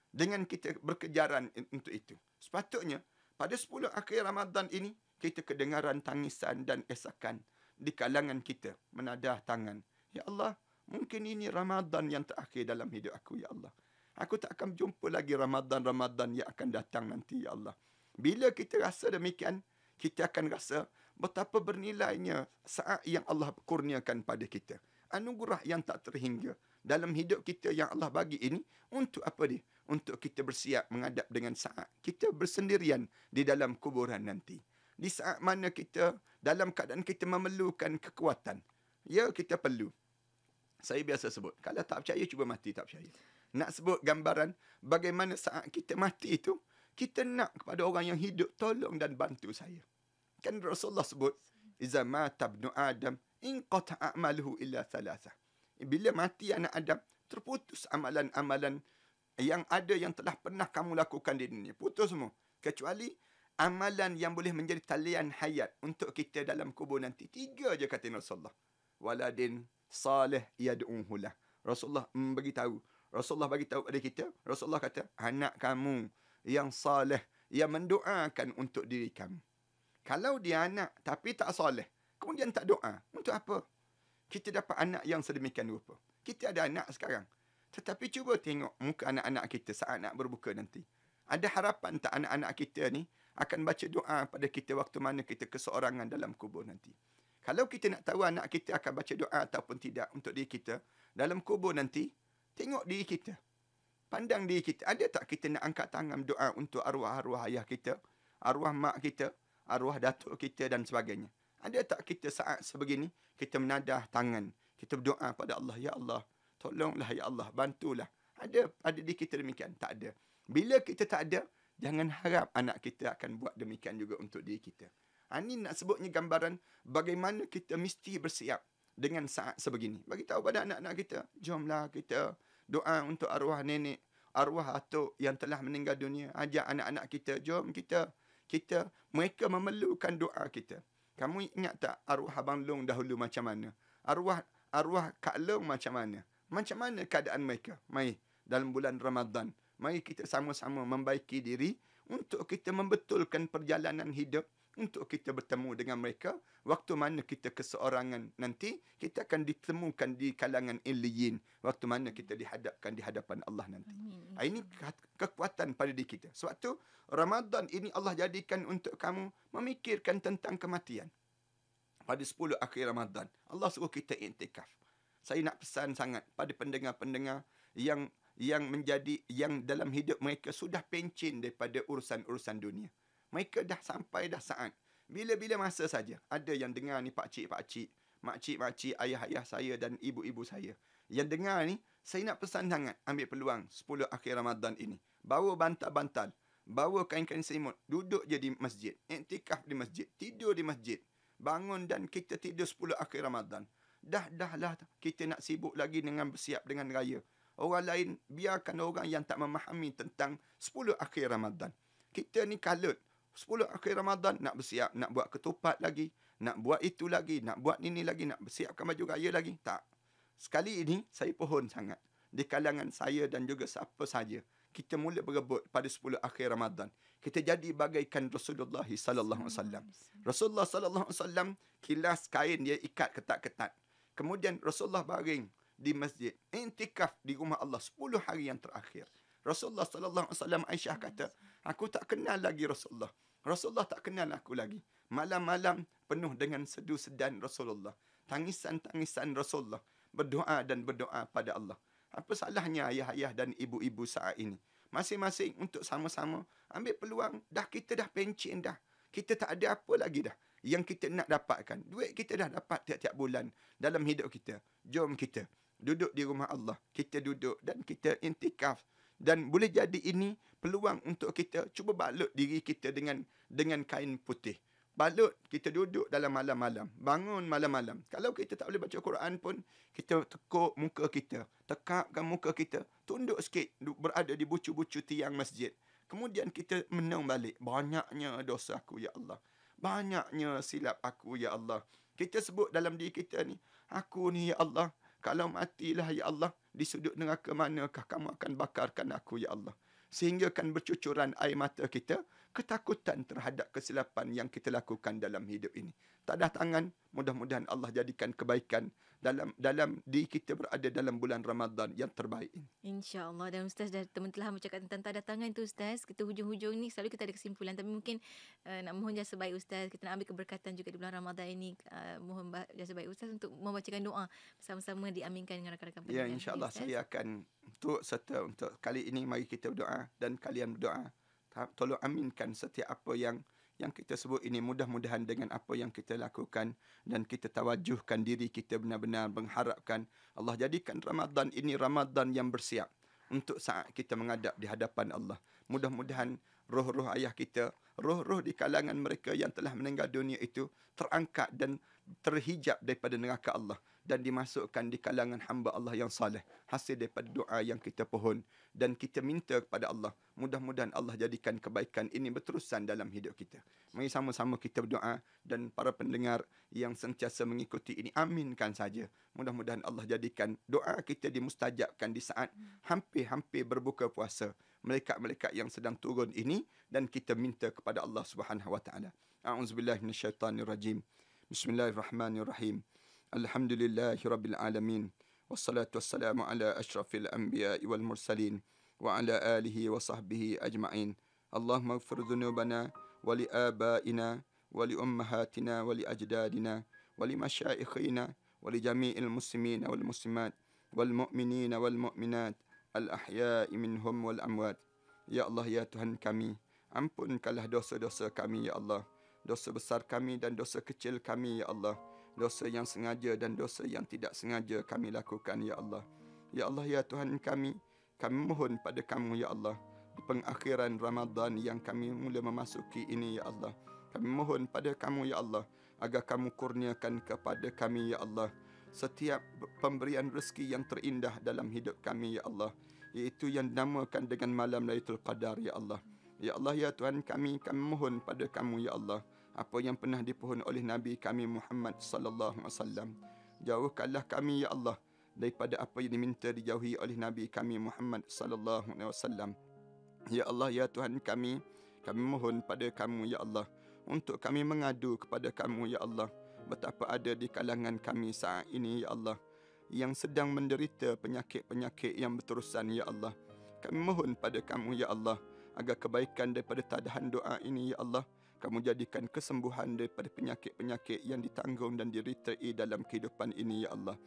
B: Dengan kita berkejaran untuk itu. Sepatutnya, pada 10 akhir Ramadan ini, kita kedengaran tangisan dan esakan di kalangan kita, menadah tangan. Ya Allah, mungkin ini Ramadan yang terakhir dalam hidup aku, Ya Allah. Aku tak akan jumpa lagi Ramadan yang akan datang nanti, Ya Allah. Bila kita rasa demikian, kita akan rasa betapa bernilainya saat yang Allah kurniakan pada kita. Anugerah yang tak terhingga dalam hidup kita yang Allah bagi ini. Untuk apa dia? Untuk kita bersiap menghadap dengan saat kita bersendirian di dalam kuburan nanti. Di saat mana kita dalam keadaan kita memerlukan kekuatan. Ya, kita perlu. Saya biasa sebut, kalau tak percaya, cuba mati tak percaya. Nak sebut gambaran bagaimana saat kita mati itu, kita nak kepada orang yang hidup, tolong dan bantu saya. Kan Rasulullah sebut, Iza mata ibnu Adam, inqata a'maluhu illa thalatha. Bila mati anak Adam, terputus amalan-amalan yang ada yang telah pernah kamu lakukan di dunia. Putus semua. Kecuali amalan yang boleh menjadi talian hayat untuk kita dalam kubur nanti. 3 je kata Rasulullah. Waladin salih yad'uhu lah. Rasulullah bagi tahu pada kita, Rasulullah kata, anak kamu yang salih, yang mendoakan untuk diri kamu. Kalau dia anak tapi tak salih, kemudian tak doa, untuk apa? Kita dapat anak yang sedemikian rupa. Kita ada anak sekarang. Tetapi cuba tengok muka anak-anak kita saat nak berbuka nanti. Ada harapan tak anak-anak kita ni akan baca doa pada kita waktu mana kita keseorangan dalam kubur nanti? Kalau kita nak tahu anak kita akan baca doa ataupun tidak untuk diri kita dalam kubur nanti, tengok diri kita. Pandang diri kita. Ada tak kita nak angkat tangan doa untuk arwah-arwah ayah kita, arwah mak kita, arwah datuk kita dan sebagainya? Ada tak kita saat sebegini, kita menadah tangan, kita berdoa pada Allah, ya Allah, tolonglah ya Allah, bantulah. Ada di kita demikian? Tak ada. Bila kita tak ada, jangan harap anak kita akan buat demikian juga untuk diri kita. Ini nak sebutnya gambaran bagaimana kita mesti bersiap dengan saat sebegini. Bagi tahu pada anak-anak kita, jomlah kita doa untuk arwah nenek, arwah atuk yang telah meninggal dunia. Ajak anak-anak kita, jom kita mereka memerlukan doa kita. Kamu ingat tak arwah Abang Long dahulu macam mana? Arwah Kak Long macam mana? Macam mana keadaan mereka? Mari dalam bulan Ramadan, mari kita sama-sama membaiki diri untuk kita membetulkan perjalanan hidup, untuk kita bertemu dengan mereka. Waktu mana kita keseorangan nanti, kita akan ditemukan di kalangan Illiyin. Waktu mana kita dihadapkan di hadapan Allah nanti. Ini kekuatan pada diri kita. Sebab tu Ramadan ini Allah jadikan untuk kamu memikirkan tentang kematian. Pada 10 akhir Ramadan, Allah suruh kita iktikaf. Saya nak pesan sangat pada pendengar-pendengar yang dalam hidup mereka sudah pencin daripada urusan-urusan dunia. Mereka dah sampai dah saat. Bila-bila masa saja. Ada yang dengar ni pakcik-pakcik, makcik-makcik, ayah-ayah saya dan ibu-ibu saya. Yang dengar ni, saya nak pesan sangat. Ambil peluang 10 akhir Ramadan ini. Bawa bantal-bantal. Bawa kain-kain selimut. Duduk je di masjid. Iktikaf di masjid. Tidur di masjid. Bangun dan kita tidur 10 akhir Ramadan. Dahlah kita nak sibuk lagi dengan bersiap dengan raya. Orang lain, biarkan orang yang tak memahami tentang 10 akhir Ramadan. Kita ni kalut. 10 akhir Ramadan nak bersiap, nak buat ketupat lagi, nak buat itu lagi, nak buat ini lagi, nak bersiapkan baju raya lagi. Tak. Sekali ini, saya pohon sangat. Di kalangan saya dan juga siapa saja, kita mula berebut pada 10 akhir Ramadan. Kita jadi bagaikan Rasulullah sallallahu alaihi wasallam. Rasulullah sallallahu alaihi wasallam kilas kain dia ikat ketat-ketat. Kemudian Rasulullah baring di masjid, intikaf di rumah Allah 10 hari yang terakhir. Rasulullah sallallahu alaihi wasallam, Aisyah kata, aku tak kenal lagi Rasulullah. Rasulullah tak kenal aku lagi. Malam-malam penuh dengan sedu-sedan Rasulullah. Tangisan-tangisan Rasulullah. Berdoa dan berdoa pada Allah. Apa salahnya ayah-ayah dan ibu-ibu saat ini? Masing-masing untuk sama-sama ambil peluang. Kita dah pencin dah. Kita tak ada apa lagi dah yang kita nak dapatkan. Duit kita dah dapat tiap-tiap bulan dalam hidup kita. Jom kita duduk di rumah Allah. Kita duduk dan kita intikaf. Dan boleh jadi ini peluang untuk kita cuba balut diri kita dengan kain putih. Balut, kita duduk dalam malam-malam. Bangun malam-malam. Kalau kita tak boleh baca Quran pun, kita tekuk muka kita. Tekapkan muka kita. Tunduk sikit, berada di bucu-bucu tiang masjid. Kemudian kita menang balik. Banyaknya dosa aku, ya Allah. Banyaknya silap aku, ya Allah. Kita sebut dalam diri kita ni, aku ni, ya Allah, kalau matilah, ya Allah, di sudut neraka manakah kamu akan bakarkan aku, ya Allah. Sehingga kan bercucuran air mata kita, ketakutan terhadap kesilapan yang kita lakukan dalam hidup ini. Tadah tangan, mudah-mudahan Allah jadikan kebaikan dalam diri kita berada dalam bulan Ramadan yang terbaik ini.
A: InsyaAllah. Dan Ustaz dah telah bercakap tentang tadah tangan tu Ustaz. Kita hujung-hujung ni selalu kita ada kesimpulan. Tapi mungkin nak mohon jasa baik Ustaz. Kita nak ambil keberkatan juga di bulan Ramadan ini. Mohon jasa baik Ustaz untuk membacakan doa bersama-sama diaminkan dengan rakan-rakan pendengar.
B: Ya, insyaAllah saya akan untuk kali ini mari kita berdoa dan kalian berdoa. Tolong aminkan setiap apa yang yang kita sebut ini, mudah-mudahan dengan apa yang kita lakukan dan kita tawajuhkan diri kita benar-benar mengharapkan Allah jadikan Ramadan ini Ramadan yang bersiap untuk saat kita menghadap di hadapan Allah. Mudah-mudahan roh-roh ayah kita, roh-roh di kalangan mereka yang telah meninggal dunia itu terangkat dan terhijab daripada neraka Allah dan dimasukkan di kalangan hamba Allah yang saleh, hasil daripada doa yang kita pohon dan kita minta kepada Allah. Mudah-mudahan Allah jadikan kebaikan ini berterusan dalam hidup kita. Mari sama-sama kita berdoa dan para pendengar yang sentiasa mengikuti ini, aminkan saja. Mudah-mudahan Allah jadikan doa kita dimustajabkan di saat hampir-hampir berbuka puasa. Malaikat-malaikat yang sedang turun ini dan kita minta kepada Allah Subhanahu wa taala. A'udzubillahi minasyaitanirrajim. Bismillahirrahmanirrahim. Alhamdulillahirabbil alamin. Wassalatu wassalamu ala asyrafil anbiya'i wal mursalin wa ala alihi wa sahbihi ajma'in. Allahumma ighfir dhunubana wa li abaina wa li ummahatina wa li ajdadina wa li masyaikhina wa li jami'il muslimina wal muslimat wal mu'minina wal mu'minat al ahya'i minhum wal amwat. Ya Allah, ya Tuhan kami, ampunkanlah dosa-dosa kami ya Allah. Dosa besar kami dan dosa kecil kami ya Allah. Dosa yang sengaja dan dosa yang tidak sengaja kami lakukan ya Allah. Ya Allah, ya Tuhan kami mohon pada kamu ya Allah, di pengakhiran Ramadan yang kami mula memasuki ini ya Allah, kami mohon pada kamu ya Allah, agar kamu kurniakan kepada kami ya Allah setiap pemberian rezeki yang terindah dalam hidup kami ya Allah, iaitu yang dinamakan dengan malam Lailatul Qadar ya Allah. Ya Allah, ya Tuhan kami mohon pada kamu ya Allah, apa yang pernah dipohon oleh Nabi kami Muhammad sallallahu alaihi wasallam, jauhkanlah kami ya Allah daripada apa yang diminta dijauhi oleh Nabi kami Muhammad sallallahu alaihi wasallam. Ya Allah, ya Tuhan kami mohon pada kamu ya Allah, untuk kami mengadu kepada kamu ya Allah, betapa ada di kalangan kami saat ini ya Allah yang sedang menderita penyakit-penyakit yang berterusan ya Allah. Kami mohon pada kamu ya Allah, agar kebaikan daripada tadahan doa ini ya Allah, kamu jadikan kesembuhan daripada penyakit-penyakit yang ditanggung dan diritai dalam kehidupan ini ya Allah.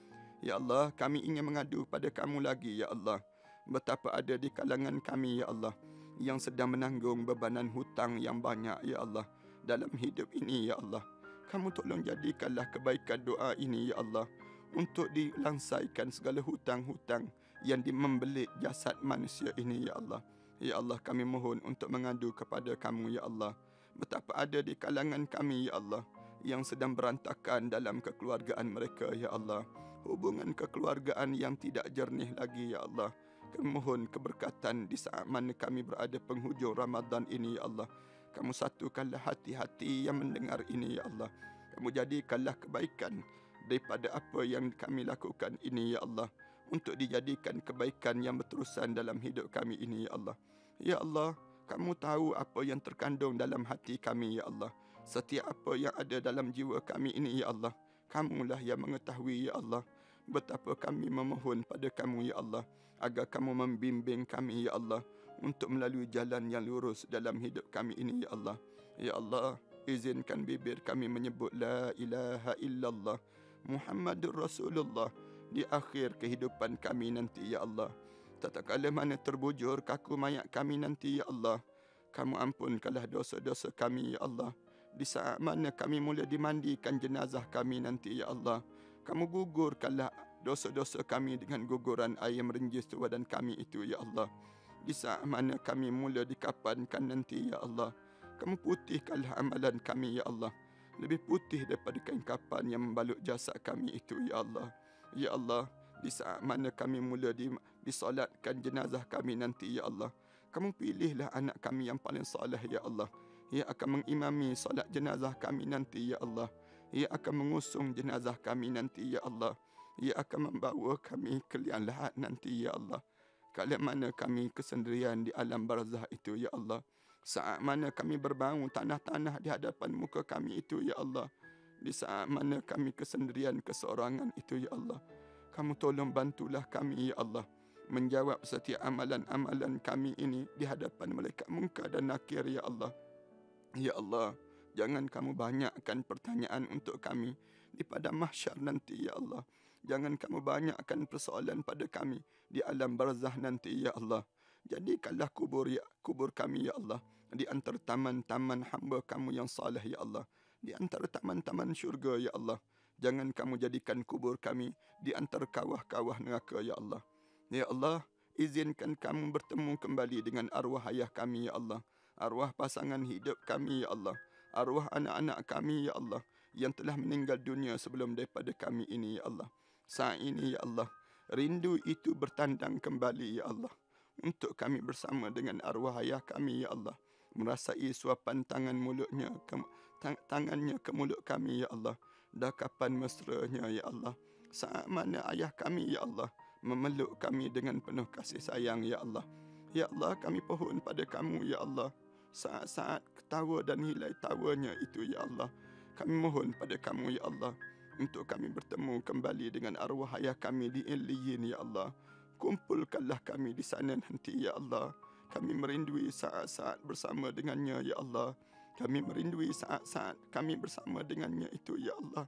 B: Ya Allah, kami ingin mengadu pada kamu lagi ya Allah, betapa ada di kalangan kami ya Allah yang sedang menanggung bebanan hutang yang banyak ya Allah dalam hidup ini ya Allah. Kamu tolong jadikanlah kebaikan doa ini ya Allah untuk dilansaikan segala hutang-hutang yang membelit jasad manusia ini ya Allah. Ya Allah, kami mohon untuk mengadu kepada kamu ya Allah, betapa ada di kalangan kami ya Allah yang sedang berantakan dalam kekeluargaan mereka ya Allah, hubungan kekeluargaan yang tidak jernih lagi ya Allah. Kami mohon keberkatan di saat mana kami berada penghujung Ramadan ini ya Allah. Kamu satukanlah hati-hati yang mendengar ini ya Allah. Kamu jadikanlah kebaikan daripada apa yang kami lakukan ini ya Allah, untuk dijadikan kebaikan yang berterusan dalam hidup kami ini ya Allah. Ya Allah, kamu tahu apa yang terkandung dalam hati kami ya Allah. Setiap apa yang ada dalam jiwa kami ini ya Allah, kamulah yang mengetahui ya Allah. Betapa kami memohon pada kamu ya Allah, agar kamu membimbing kami ya Allah untuk melalui jalan yang lurus dalam hidup kami ini ya Allah. Ya Allah, izinkan bibir kami menyebut la ilaha illallah Muhammadur Rasulullah di akhir kehidupan kami nanti ya Allah. Tatkala mana terbujur kaku mayat kami nanti ya Allah, kamu ampunkanlah dosa-dosa kami ya Allah. Di saat mana kami mula dimandikan jenazah kami nanti ya Allah, kamu gugurkanlah dosa-dosa kami dengan guguran air merenjis tu badan kami itu ya Allah. Di saat mana kami mula dikapankan nanti ya Allah, kamu putihkanlah amalan kami ya Allah, lebih putih daripada kain kapan yang membalut jasad kami itu ya Allah. Ya Allah, di saat mana kami mula disolatkan jenazah kami nanti ya Allah, kamu pilihlah anak kami yang paling soleh ya Allah, ia akan mengimami solat jenazah kami nanti ya Allah. Ia akan mengusung jenazah kami nanti ya Allah. Ia akan membawa kami ke liang lahat nanti ya Allah. Kala mana kami kesendirian di alam barzah itu ya Allah, saat mana kami berbangun tanah-tanah di hadapan muka kami itu ya Allah, di saat mana kami kesendirian keseorangan itu ya Allah, kamu tolong bantulah kami ya Allah, menjawab setiap amalan-amalan kami ini di hadapan malaikat Munkar dan Nakir ya Allah. Ya Allah, jangan kamu banyakkan pertanyaan untuk kami di padang mahsyar nanti ya Allah. Jangan kamu banyakkan persoalan pada kami di alam barzah nanti ya Allah. Jadikanlah kubur kami ya Allah di antara taman-taman hamba kamu yang saleh ya Allah, di antara taman-taman syurga ya Allah. Jangan kamu jadikan kubur kami di antara kawah-kawah neraka ya Allah. Ya Allah, izinkan kamu bertemu kembali dengan arwah ayah kami ya Allah, arwah pasangan hidup kami ya Allah, arwah anak-anak kami ya Allah yang telah meninggal dunia sebelum daripada kami ini ya Allah. Saat ini ya Allah, rindu itu bertandang kembali ya Allah, untuk kami bersama dengan arwah ayah kami ya Allah, merasai suapan tangannya ke mulut kami ya Allah, dakapan mesranya ya Allah. Saat mana ayah kami ya Allah memeluk kami dengan penuh kasih sayang ya Allah. Ya Allah, kami pohon pada kamu ya Allah. Saat-saat ketawa dan hilai tawanya itu ya Allah, kami mohon pada kamu ya Allah, untuk kami bertemu kembali dengan arwah ayah kami di Illiyin ya Allah. Kumpulkanlah kami di sana nanti ya Allah. Kami merindui saat-saat bersama dengannya ya Allah. Kami merindui saat-saat kami bersama dengannya itu ya Allah.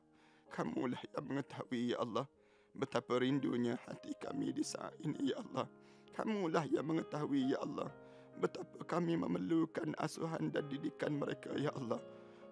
B: Kamulah yang mengetahui ya Allah betapa rindunya hati kami di saat ini ya Allah. Kamulah yang mengetahui ya Allah betapa kami memerlukan asuhan dan didikan mereka ya Allah.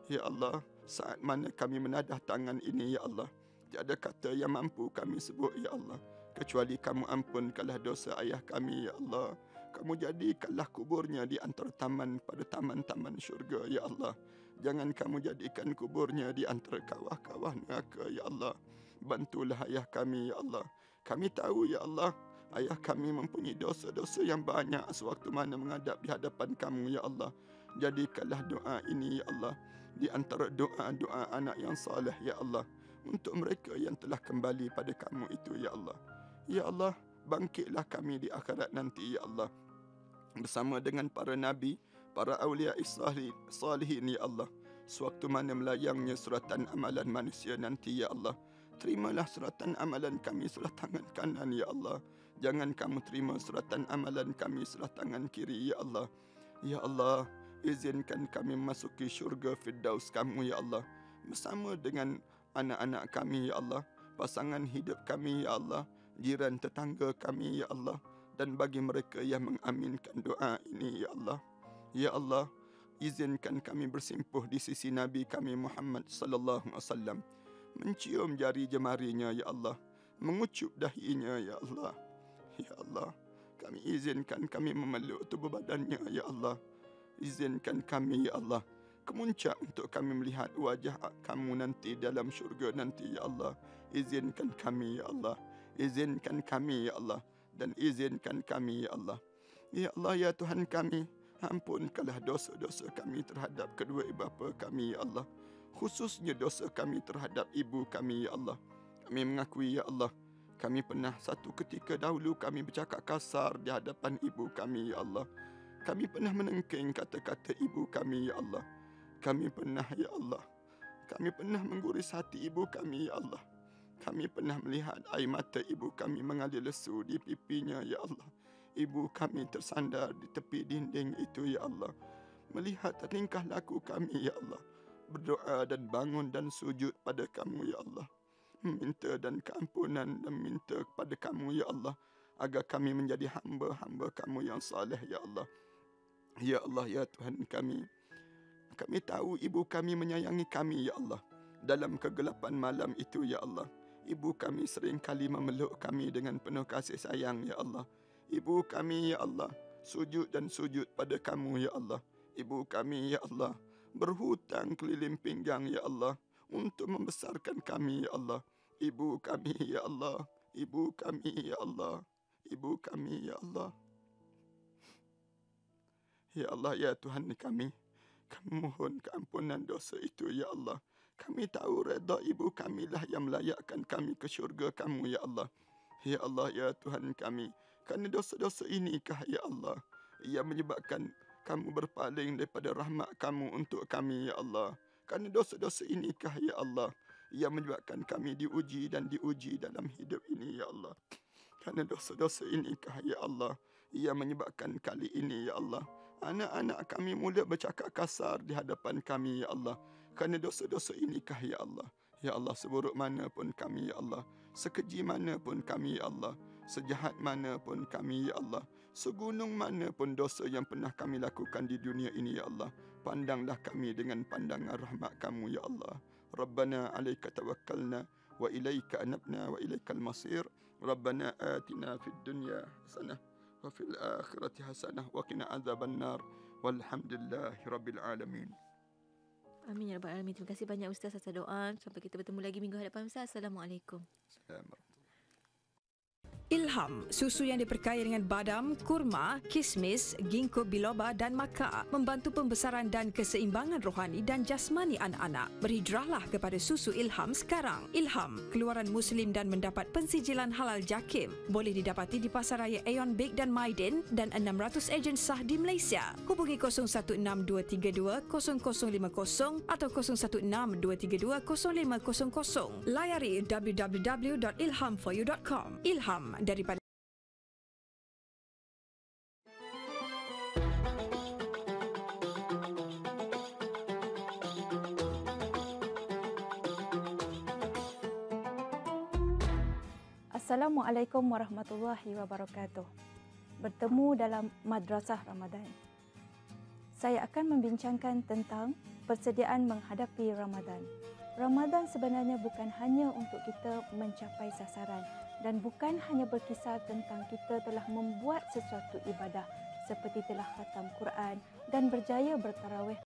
B: Ya Allah, saat mana kami menadah tangan ini ya Allah, tiada kata yang mampu kami sebut ya Allah, kecuali kamu ampunkanlah dosa ayah kami ya Allah. Kamu jadikanlah kuburnya di antara taman pada taman-taman syurga ya Allah. Jangan kamu jadikan kuburnya di antara kawah-kawah neraka ya Allah. Bantulah ayah kami ya Allah. Kami tahu ya Allah, ayah kami mempunyai dosa-dosa yang banyak sewaktu mana menghadap di hadapan kamu ya Allah. Jadikanlah doa ini ya Allah di antara doa-doa anak yang saleh ya Allah, untuk mereka yang telah kembali pada kamu itu ya Allah. Ya Allah, bangkitlah kami di akhirat nanti ya Allah, bersama dengan para nabi, para awliya salihin ya Allah. Sewaktu mana melayangnya suratan amalan manusia nanti ya Allah, terimalah suratan amalan kami sebelah tangan kanan ya Allah. Jangan kamu terima suratan amalan kami sebelah tangan kiri ya Allah. Ya Allah, izinkan kami memasuki syurga Firdaus kamu ya Allah, bersama dengan anak-anak kami ya Allah, pasangan hidup kami ya Allah, jiran tetangga kami ya Allah, dan bagi mereka yang mengaminkan doa ini ya Allah. Ya Allah, izinkan kami bersimpuh di sisi Nabi kami Muhammad sallallahu alaihi wasallam, mencium jari jemarinya ya Allah, mengucup dahinya ya Allah. Ya Allah, kami izinkan kami memeluk tubuh badannya ya Allah. Izinkan kami ya Allah kemuncak untuk kami melihat wajah kamu nanti dalam syurga nanti ya Allah. Izinkan kami ya Allah, izinkan kami ya Allah, dan izinkan kami ya Allah. Ya Allah, ya Tuhan kami, ampunkanlah dosa-dosa kami terhadap kedua ibu bapa kami ya Allah, khususnya dosa kami terhadap ibu kami ya Allah. Kami mengakui ya Allah, kami pernah satu ketika dahulu kami bercakap kasar di hadapan ibu kami ya Allah. Kami pernah menengking kata-kata ibu kami ya Allah. Kami pernah ya Allah, kami pernah mengguris hati ibu kami ya Allah. Kami pernah melihat air mata ibu kami mengalir lesu di pipinya ya Allah. Ibu kami tersandar di tepi dinding itu ya Allah. Melihat tingkah laku kami ya Allah, berdoa dan bangun dan sujud pada kamu ya Allah, meminta dan keampunan dan minta kepada kamu ya Allah, agar kami menjadi hamba-hamba kamu yang saleh ya Allah. Ya Allah, ya Tuhan kami, kami tahu ibu kami menyayangi kami ya Allah. Dalam kegelapan malam itu ya Allah, ibu kami sering kali memeluk kami dengan penuh kasih sayang ya Allah. Ibu kami ya Allah sujud dan sujud pada kamu ya Allah. Ibu kami ya Allah berhutang keliling pinggang ya Allah untuk membesarkan kami ya Allah. Ibu kami ya Allah, ibu kami ya Allah, ibu kami ya Allah. Ya Allah, ya Tuhan kami mohon keampunan dosa itu ya Allah. Kami tahu redha ibu kami lah yang melayakkan kami ke syurga kamu ya Allah. Ya Allah, ya Tuhan kami, kerana dosa-dosa inikah ya Allah yang menyebabkan kamu berpaling daripada rahmat kamu untuk kami ya Allah. Kerana dosa-dosa inikah ya Allah yang menyebabkan kami diuji dan diuji dalam hidup ini ya Allah. Kerana dosa-dosa inikah ya Allah yang menyebabkan kali ini ya Allah anak-anak kami mula bercakap kasar di hadapan kami ya Allah. Kerana dosa-dosa inikah ya Allah. Ya Allah, seburuk mana pun kami ya Allah, sekeji mana pun kami ya Allah, sejahat mana pun kami ya Allah, Segunung mana pun dosa yang pernah kami lakukan di dunia ini, ya Allah, pandanglah kami dengan pandangan rahmat kamu, ya Allah. Rabbana alaika tawakkalna wa ilaika anabna wa ilaikal masir. Rabbana atina fid dunya hasanah wa fil akhirati hasanah wa qina adzaban nar. Walhamdulillahi rabbil alamin.
A: Amin ya rabbal alamin. Terima kasih banyak Ustaz atas doa. Sampai kita bertemu lagi minggu hadapan Ustaz. Assalamualaikum.
B: Assalamualaikum.
C: Ilham, susu yang diperkaya dengan badam, kurma, kismis, ginkgo biloba dan maca membantu pembesaran dan keseimbangan rohani dan jasmani anak-anak. Berhijrahlah kepada susu Ilham sekarang. Ilham, keluaran Muslim dan mendapat pensijilan halal JAKIM. Boleh didapati di pasaraya Aeon Bake dan Maiden dan 600 ejen sah di Malaysia. Hubungi 0162320050 atau 0162320500. Layari www.ilhamforyou.com. Ilham daripada
J: Assalamualaikum warahmatullahi wabarakatuh. Bertemu dalam Madrasah Ramadan. Saya akan membincangkan tentang persediaan menghadapi Ramadan. Ramadan sebenarnya bukan hanya untuk kita mencapai sasaran dan bukan hanya berkisar tentang kita telah membuat sesuatu ibadah seperti telah khatam Quran dan berjaya bertarawih